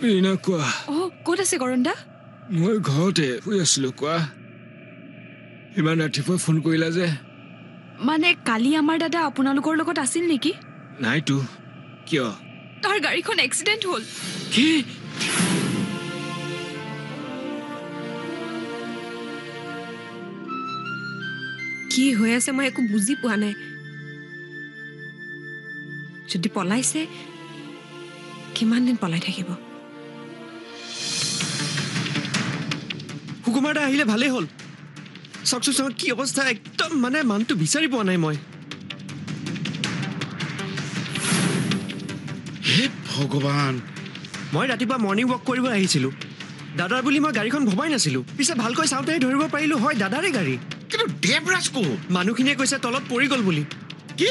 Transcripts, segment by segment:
ৰীনা কোৱা ক'ত আছে কৰণ-দা? মই ঘৰতে শুই আছিলো কোৱা ইমান ৰাতিপুৱা ফোন কৰিলা যে মানে কালি আমাৰ দাদা আপোনালোকৰ লগত আছিল নেকি? নাইতো কিয় তাৰ গাড়ীখন এক্সিডেণ্ট হ'ল কি কি হৈ আছে মই একো বুজি পোৱা নাই যদি পলাইছে কিমান দিন পলাই থাকিব হুকুমাৰ দা আহিলে ভালেই হ'ল চাওকচোন কি অৱস্থা একদম মানে মানুহটো বিচাৰি পোৱা নাই মই হে ভগৱান মই ৰাতিপুৱা মৰ্ণিং ৱাক কৰিব আহিছিলোঁ দাদাৰ বুলি মই গাড়ীখন ভবাই নাছিলোঁ পিছে ভালকৈ চাওঁতেহে ধৰিব পাৰিলোঁ হয় দাদাৰে গাড়ী কিন্তু দেৱৰাজ ক'ত মানুহখিনিয়ে কৈছে তলত পৰি গ'ল বুলি কি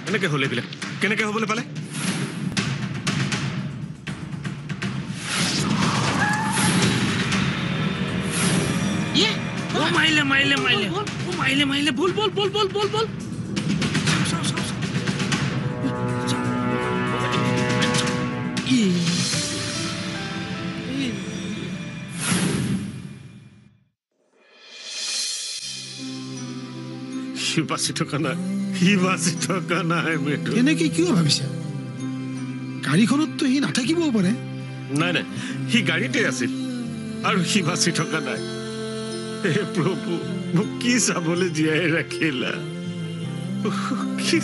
কেনেকৈ হ'ল এইবিলাক কেনেকৈ হ'বলৈ পালে মাৰিলে বল বাচি থকা নাই এনেকে কিয় ভাবিছা গাড়ীখনততো সি নাথাকিবও পাৰে নাই সি গাড়ীতে আছিল আৰু সি বাচি থকা নাই হে প্ৰভু মোক কি চাবলৈ জীয়াই ৰাখিলা সি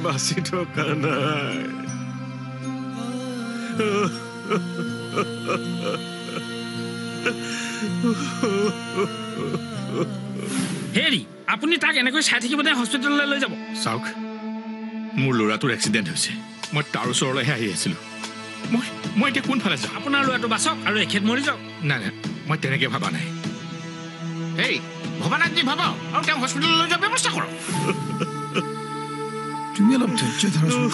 বাচি থকা নাই হেৰি আপুনি তাক এনেকৈ চাই থাকিব নে হস্পিটেললৈ লৈ যাব চাওক মোৰ ল'ৰাটোৰ এক্সিডেণ্ট হৈছে মই তাৰ ওচৰলৈহে আহি আছিলোঁ মই এতিয়া কোনফালে যাওঁ আপোনাৰ ল'ৰাটো বাচক আৰু এখেত মৰি যাওক নাই মই তেনেকৈ ভবা নাই হেৰি ভবা নাই যদি ভাবা আৰু তেওঁ হস্পিটেললৈ লৈ যোৱাৰ ব্যৱস্থা কৰক তুমি অলপ ধৈৰ্য ধৰাচোন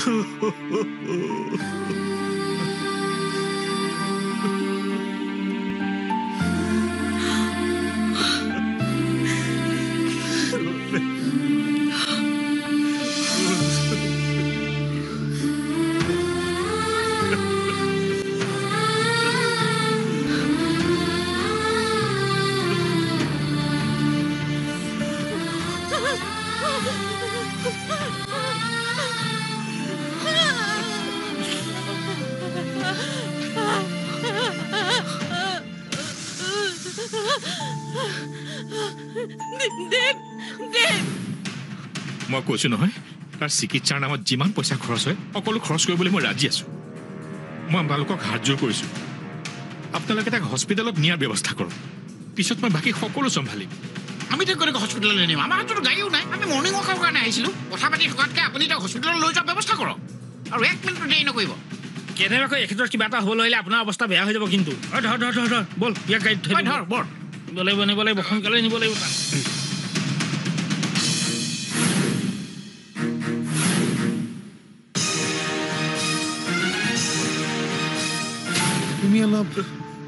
মই কৈছোঁ নহয় তাৰ চিকিৎসাৰ নামত যিমান পইচা খৰচ হয় সকলো খৰচ কৰিবলৈ মই ৰাজি আছোঁ মই আপোনালোকক হাত জোৰ কৰিছোঁ আপোনালোকে তাক হস্পিটেলত নিয়াৰ ব্যৱস্থা কৰক পিছত মই বাকী সকলো চম্ভালিম আমি তাক গৈ হস্পিটেললৈ নিম আমাৰ হাততো গাড়ীও নাই আমি মৰ্ণিং ৱাকৰ কাৰণে আহিছিলোঁ কথা পাতি থকাতকৈ আপুনি তাক হস্পিটেললৈ লৈ যোৱাৰ ব্যৱস্থা কৰক আৰু 1 মিনিটো দেৰি নকৰিব কেনেবাকৈ এখেতৰ কিবা এটা হ'বলৈ হ'লে আপোনাৰ অৱস্থা বেয়া হৈ যাব কিন্তু ধৰ বল ইয়াক গাড়ীত থৈ ধৰ বৰ নিব লাগিব সোনকালে নিব লাগিব তাক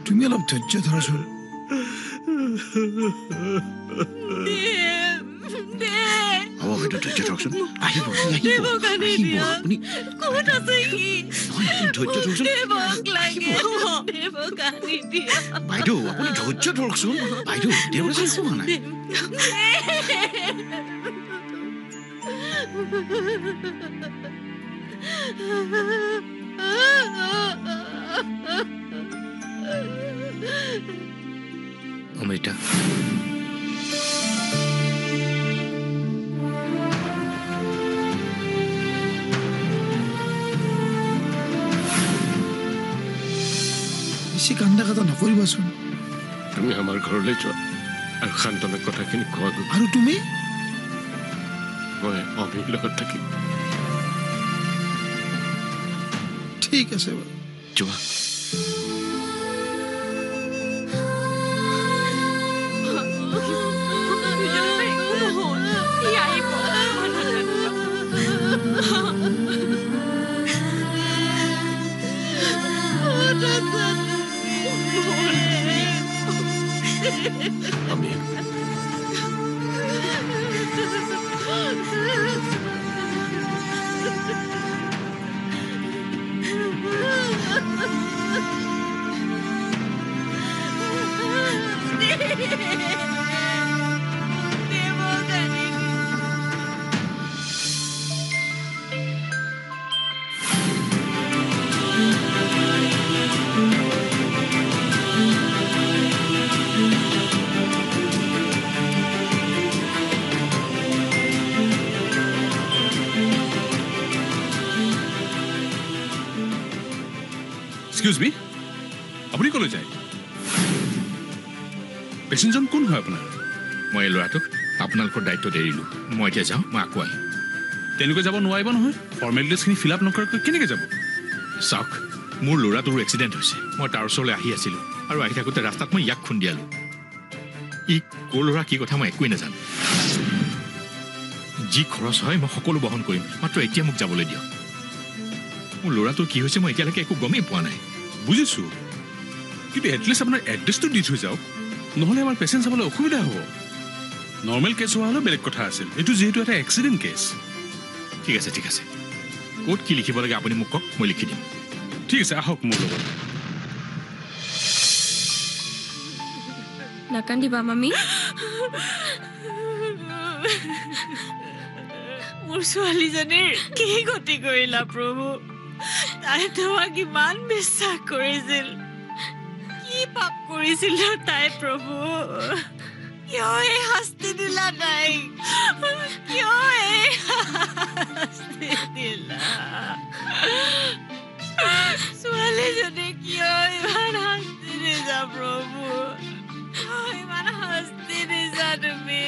তুমি অলপ ধৈৰ্য ধৰাচোন হ'ব সেইটো ধৈৰ্য ধৰকচোন আহিব আপুনি ক'ত আছে সি ধৈৰ্য ধৰকচোন বাইদেউ আপুনি ধৈৰ্য ধৰকচোন বাইদেউ দেৱৰাজ একো হোৱা নাই অমৃতা বেছি কান্দা কাটা নকৰিবাচোন তুমি আমাৰ ঘৰলৈ যোৱা আৰু শান্তনক কথাখিনি কোৱা আৰু তুমি মই অমিৰ লগত থাকিম ঠিক আছে বাৰু যোৱা That's আমি এক্সকিউজ মি আপুনি ক'লৈ যায় পেচেণ্টজন কোন হয় আপোনাৰ মই এই ল'ৰাটোক আপোনালোকৰ দায়িত্বত এৰিলোঁ মই এতিয়া যাওঁ মই আকৌ আহিম তেনেকৈ যাব নোৱাৰিব নহয় ফৰ্মেলিটিজখিনি ফিল আপ নকৰাকৈ কেনেকৈ যাব চাওক মোৰ ল'ৰাটোৰ এক্সিডেণ্ট হৈছে মই তাৰ ওচৰলৈ আহি আছিলোঁ আৰু আহি থাকোঁতে ৰাস্তাত মই ইয়াক খুন্দিয়ালোঁ ই ক'ৰ ল'ৰা কি কথা মই একোৱেই নাজানো যি খৰচ হয় মই সকলো বহন কৰিম মাত্ৰ এতিয়া মোক যাবলৈ দিয়ক মোৰ ল'ৰাটোৰ কি হৈছে মই এতিয়ালৈকে একো গমেই পোৱা নাই বুজিছোঁ কিন্তু এটলিষ্ট আপোনাৰ এড্ৰেছটো দি থৈ যাওক নহ'লে আমাৰ পেচেণ্ট চাবলৈ অসুবিধা হ'ব নৰ্মেল কেছ হোৱা হ'লেও বেলেগ কথা আছিল এইটো যিহেতু এটা এক্সিডেণ্ট কেছ ঠিক আছে ক'ত কি লিখিব লাগে আপুনি মোক কওক মই লিখি দিম ঠিক আছে আহক মোৰ লগত নাকান্দিবা মামী মোৰ ছোৱালীজনীৰ কি গতি কৰিলা প্ৰভু তাই তোমাক ইমান বিশ্বাস কৰিছিল কি পাপ কৰিছিল তাই প্ৰভু কিয় এই শাস্তি দিলা তাইক কিয় এই শাস্তি দিলা ছোৱালীজনী কিয় ইমান শাস্তি দিছা প্ৰভু ইমান শাস্তি দিছা তুমি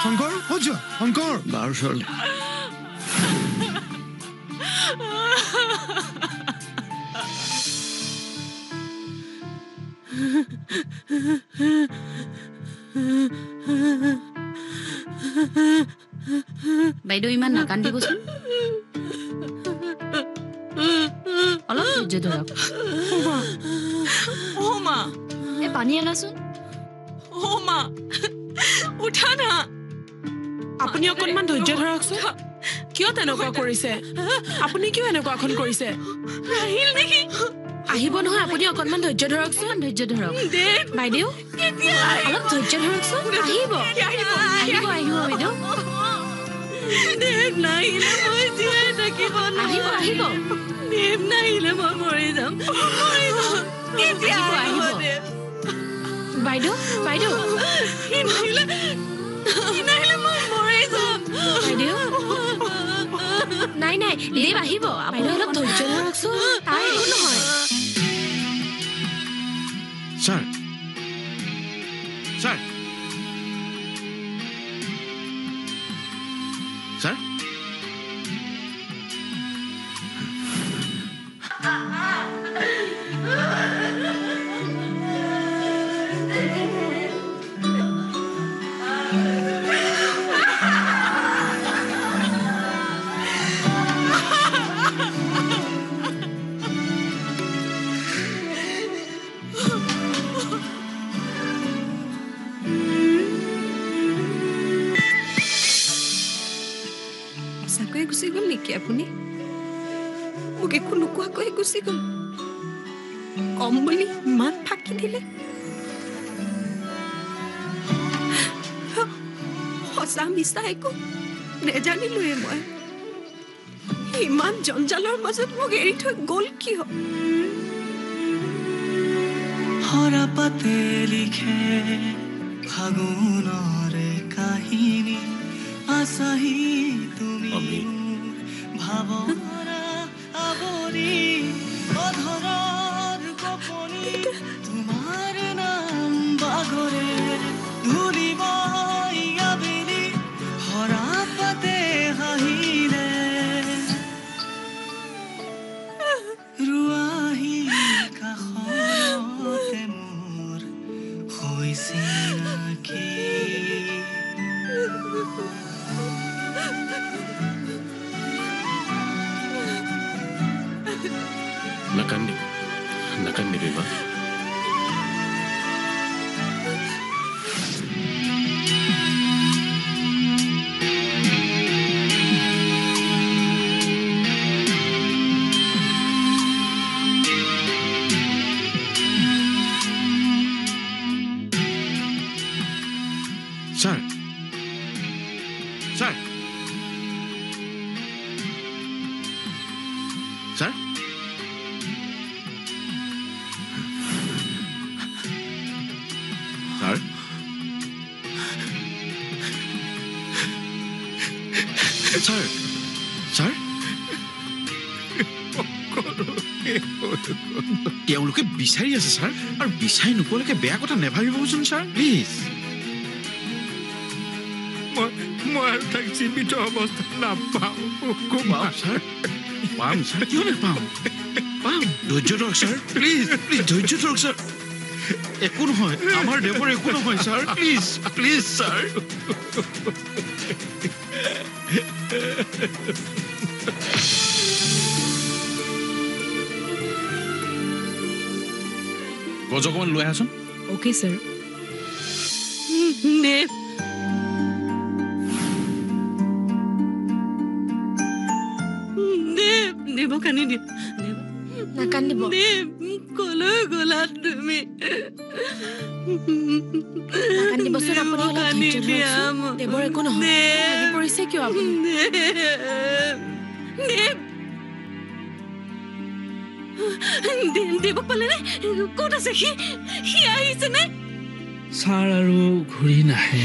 শংকৰ ক'ত যোৱা শংকৰ বাৰ ওচৰলৈ বাইদেউ ইমান নাকান্দিবচোন অলপ ধৈৰ্য ধৰক মা এই পানী আনাচোন মা উঠা না আপুনি অকণমান ধৈৰ্য ধৰকচোন কিয় তেনেকুৱা কৰিছে আপুনি কিয় এনেকুৱাখন কৰিছে আহিল নেকি আহিব নহয় আপুনি অকণমান ধৈৰ্য ধৰকচোন ধৈৰ্য ধৰক বাইদেউ অলপ ধৈৰ্য ধৰকচোন আহিব আহিব বাইদেউ দেৱ নাহিলে মই জীয়াই থাকিব আহিব দেৱ নাহিলে মই মৰি যাম কেতিয়া আহিব দেৱ বাইদেউ সি নাহিলে মই মৰি যাম বাইদেউ নাই দেৱ আহিব আপুনি অলপ ধৈৰ্য ধৰকচোন তাৰ একো নহয় ছাৰ সঁচাকৈয়ে গুচি গ'ল নেকি আপুনি মোক একো নোকোৱাকৈ গুচি গ'ল কম বুলি ইমান ফাঁকি দিলে সঁচা মিছা একো নেজানিলোৱে মই ইমান জঞ্জালৰ মাজত মোক এৰি থৈ গ'ল কিয় হৰাপাতে লিখে ফাগুনৰে কাহিনী আছাহি তুমি ভাৱনা আৱৰি অধৰৰ গোপনি তোমাৰ নাম বাগৰে ধূলিব আবেলি হৰাপাতে হাঁহিলে ৰুৱাহি কাষতে মোৰ হৈছে নাকি নাকান্দিবি মা sir sir sir sir sir sir তেওঁলোকে বিচাৰি আছে ছাৰ আৰু বিচাৰি নোপোৱালৈকে বেয়া কথা নেভাবিবচোন ছাৰ প্লিজ মই আৰু তাক জীৱিত অৱস্থাত নাপাওঁ ছাৰ পাম ছাৰ কিয় নাপাম পাম ধৈৰ্য ধৰক ছাৰ প্লিজ প্লিজ ধৈৰ্য ধৰক ছাৰ একো নহয় আমাৰ দেৱৰ একো নহয় ছাৰ প্লিজ প্লিজ ছাৰ গজ অকণমান লৈ আহাচোন অ'কে ছাৰ দেৱ দেৱ দেৱক আনি দিম নাকান্দিব দেৱ কলৈ গ'লা তুমি নাকান্দিবচোন আপুনি অলপ ধৈৰ্য ধৰকচোন দেৱৰ একো নহয় ভাগি পৰিছে কিয় আপুনি দেৱ দেৱক পালেনে ক'ত আছে সি আহিছেনে ছাৰ আৰু ঘূৰি নাহে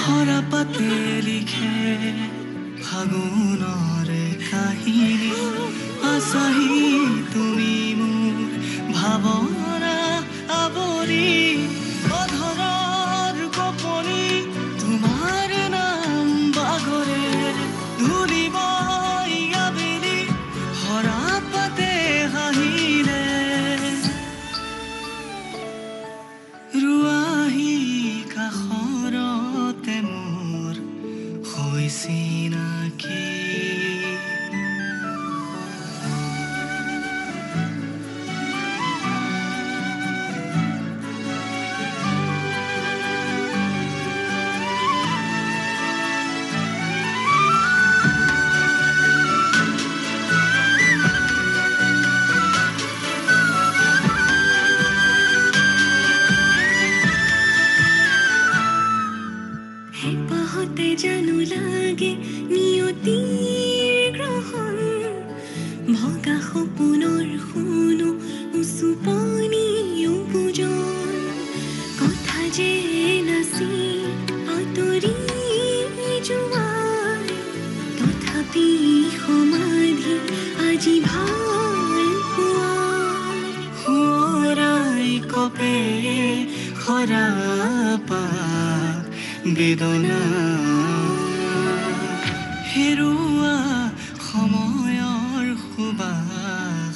হৰাপাতে লিখে ফাগুনৰে কাহিনী আছাহি তুমি মোৰ ভাৱনা আৱৰি অধৰৰ গোপনি তোমাৰ নাম বাগৰে ধূলিব আবেলি হৰাপাতে হাঁহিলে ৰুৱাহি কাষৰতে মোৰ হৈছে নাকি হেঁপাহতে জানো লাগে নিয়তিৰ গ্ৰহণ ভগা সপোনৰ শুনো উচুপনি উপজন কথা যে নাচি আঁতৰি যোৱাৰ তথাপি সমাধি আজি ভাল পোৱাৰ সোঁৱৰাই কপে সৰাপা বেদনা হেৰুৱা সময়ৰ সুবাস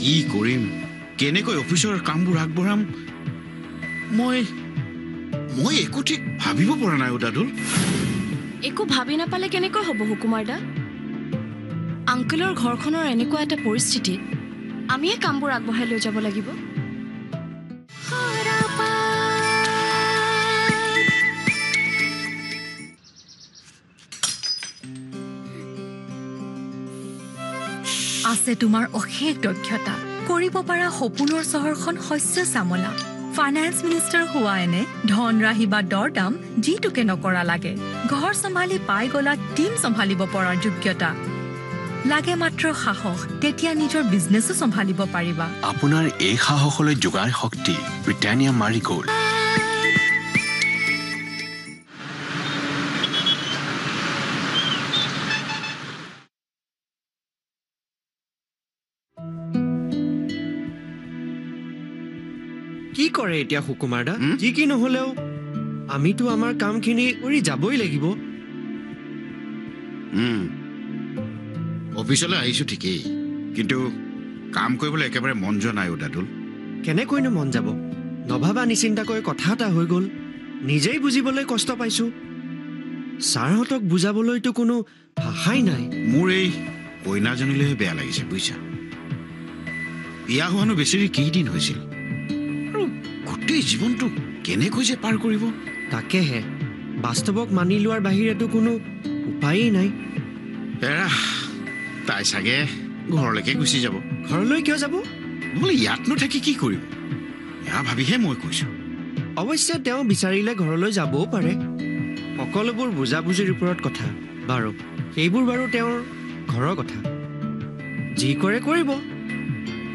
কি কৰিম কেনেকৈ অফিচৰ কামবোৰ আগবঢ়াম মই একো ঠিক ভাবিব পৰা নাই দাদুল একো ভাবি নাপালে কেনেকৈ হ'ব হুকুমাৰ দা আংকলৰ ঘৰখনৰ এনেকুৱা এটা পৰিস্থিতি আমিয়ে কামবোৰ আগবঢ়াই লৈ যাব লাগিব আছে তোমাৰ অশেষ দক্ষতা কৰিব পৰা সপোনৰ চহৰখন শস্য চামলা ফাইনেন্স মিনিষ্টাৰ হোৱা এনে ধন ৰাহি বা দৰদাম যিটোকে নকৰা লাগে ঘৰ চম্ভালি পাই গলা টিম চম্ভালিব পৰাৰ যোগ্যতা লাগে মাত্ৰ সাহস তেতিয়া নিজৰ বিজনেছো চম্ভালিব পাৰিবা আপোনাৰ এই সাহসলৈ যোগাৰ শক্তি ব্ৰিটানিয়া মাৰি গ'ল্ড কি কৰে এতিয়া হুকুমাৰ দা যি কি নহলেও আমিতো আমাৰ কামখিনি কৰি যাবই লাগিব অফিচলৈ আহিছো ঠিকেই কিন্তু কাম কৰিবলৈ একেবাৰে মন যোৱা নাই দাদুল কেনেকৈনো মন যাব নভাবা নিচিন্তাকৈ কথা এটা হৈ গ'ল নিজেই বুজিবলৈ কষ্ট পাইছো ছাৰহঁতক বুজাবলৈতো কোনো ভাষাই নাই মোৰ এই কইনাজনীলৈহে বেয়া লাগিছে বুজিছা বিয়া হোৱানো বেছি কেইদিন হৈছিল গোটেই জীৱনটো কেনেকৈ যে পাৰ কৰিব তাকেহে বাস্তৱক মানি লোৱাৰ বাহিৰেতো কোনো উপায়েই নাই এৰা তাই চাগে ঘৰলৈকে গুচি যাব ঘৰলৈ কিয় যাব নহ'লে ইয়াতনো থাকি কি কৰিব এয়া ভাবিহে মই কৈছো অৱশ্যে তেওঁ বিচাৰিলে ঘৰলৈ যাবও পাৰে সকলোবোৰ বুজাবুজিৰ ওপৰত কথা বাৰু সেইবোৰ বাৰু তেওঁৰ ঘৰৰ কথা যি কৰে কৰিব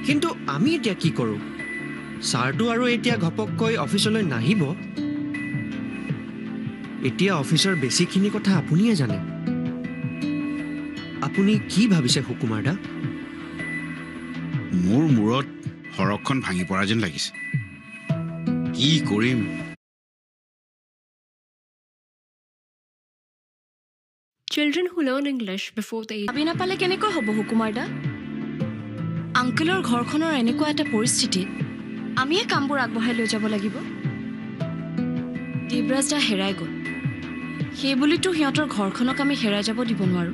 কিন্তু আমি এতিয়া কি কৰোঁ ছাৰটো আৰু এতিয়া ঘপককৈ অফিচলৈ নাহিব এতিয়া অফিচৰ বেছিখিনি কথা আপুনিয়ে জানে আপুনি কি ভাবিছে হুকুমাৰ দা মোৰ মূৰত হৰকখন ভাঙি পৰা যেন লাগিছে কি কৰিম Children who learn English before the age ভাবি নাপালে কেনেকৈ হ'ব হুকুমাৰ দা আংকলৰ ঘৰখনৰ এনেকুৱা এটা পৰিস্থিতি আমিয়ে কামবোৰ আগবঢ়াই লৈ যাব লাগিব দেৱৰাজ দা হেৰাই গ'ল সেই বুলিতো সিহঁতৰ ঘৰখনক আমি হেৰাই যাব দিব নোৱাৰো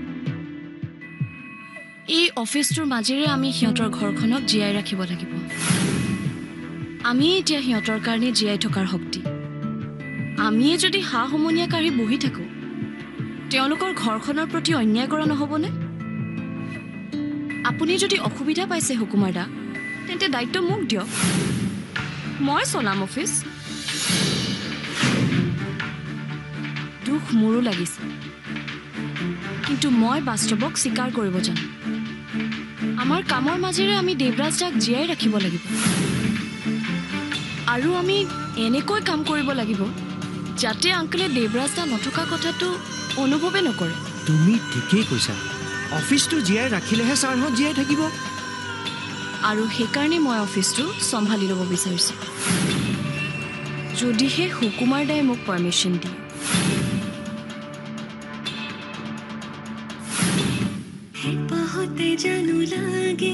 এই অফিচটোৰ মাজেৰে আমি সিহঁতৰ ঘৰখনক জীয়াই ৰাখিব লাগিব আমি এতিয়া সিহঁতৰ কাৰণে জীয়াই থকাৰ শক্তি আমিয়ে যদি হা সমনীয়া কাঢ়ি বহি থাকো তেওঁলোকৰ ঘৰখনৰ প্ৰতি অন্যায় কৰা নহ'বনে আপুনি যদি অসুবিধা পাইছে হুকুমাৰ দা তেন্তে দায়িত্ব মোক দিয়ক মই চলাম অফিচ দুখ মোৰো লাগিছে কিন্তু মই বাস্তৱক স্বীকাৰ কৰিব জানো আমাৰ কামৰ মাজেৰে আমি দেৱৰাজ দাক জীয়াই ৰাখিব লাগিব আৰু আমি এনেকৈ কাম কৰিব লাগিব যাতে আংকলে দেৱৰাজ দা নথকা কথাটো অনুভৱে নকৰে তুমি ঠিকেই কৈছা অফিচটো জীয়াই ৰাখিলেহে ছাৰহঁত জীয়াই থাকিব আৰু সেইকাৰণে মই অফিচটো চম্ভালি ল'ব বিচাৰিছোঁ যদিহে হুকুমাৰ দাই মোক পাৰ্মিশ্যন দিয়ে बहुत जानू लागे